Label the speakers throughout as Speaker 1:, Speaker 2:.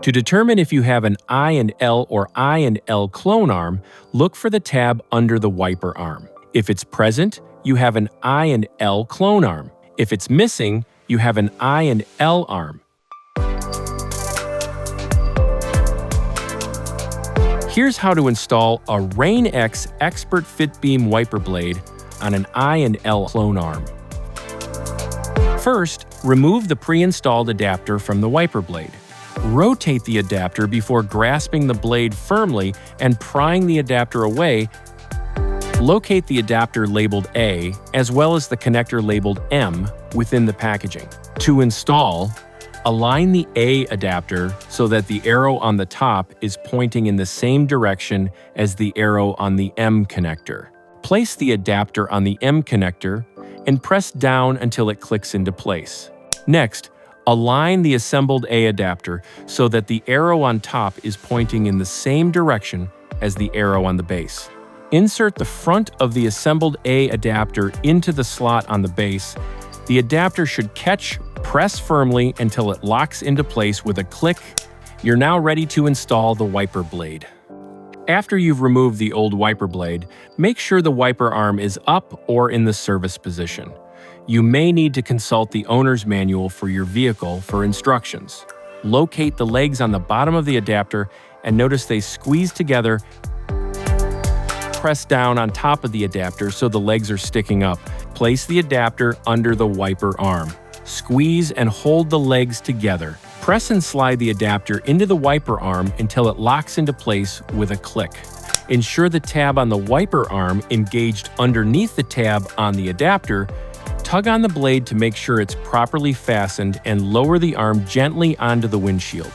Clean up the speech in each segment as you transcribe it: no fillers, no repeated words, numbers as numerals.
Speaker 1: To determine if you have an I and L or I and L clone arm, look for the tab under the wiper arm. If it's present, you have an I and L clone arm. If it's missing, you have an I and L arm. Here's how to install a Rain-X Expert Fit Beam wiper blade on an I and L clone arm. First, remove the pre-installed adapter from the wiper blade. Rotate the adapter before grasping the blade firmly and prying the adapter away. Locate the adapter labeled A, as well as the connector labeled M, within the packaging. To install, align the A adapter so that the arrow on the top is pointing in the same direction as the arrow on the M connector. Place the adapter on the M connector and press down until it clicks into place. Next, align the assembled A adapter so that the arrow on top is pointing in the same direction as the arrow on the base. Insert the front of the assembled A adapter into the slot on the base. The adapter should catch, press firmly until it locks into place with a click. You're now ready to install the wiper blade. After you've removed the old wiper blade, make sure the wiper arm is up or in the service position. You may need to consult the owner's manual for your vehicle for instructions. Locate the legs on the bottom of the adapter and notice they squeeze together. Press down on top of the adapter so the legs are sticking up. Place the adapter under the wiper arm. Squeeze and hold the legs together. Press and slide the adapter into the wiper arm until it locks into place with a click. Ensure the tab on the wiper arm engaged underneath the tab on the adapter. Tug on the blade to make sure it's properly fastened and lower the arm gently onto the windshield.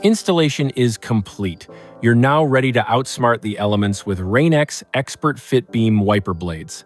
Speaker 1: Installation is complete. You're now ready to outsmart the elements with Rain-X Expert Fit Beam wiper blades.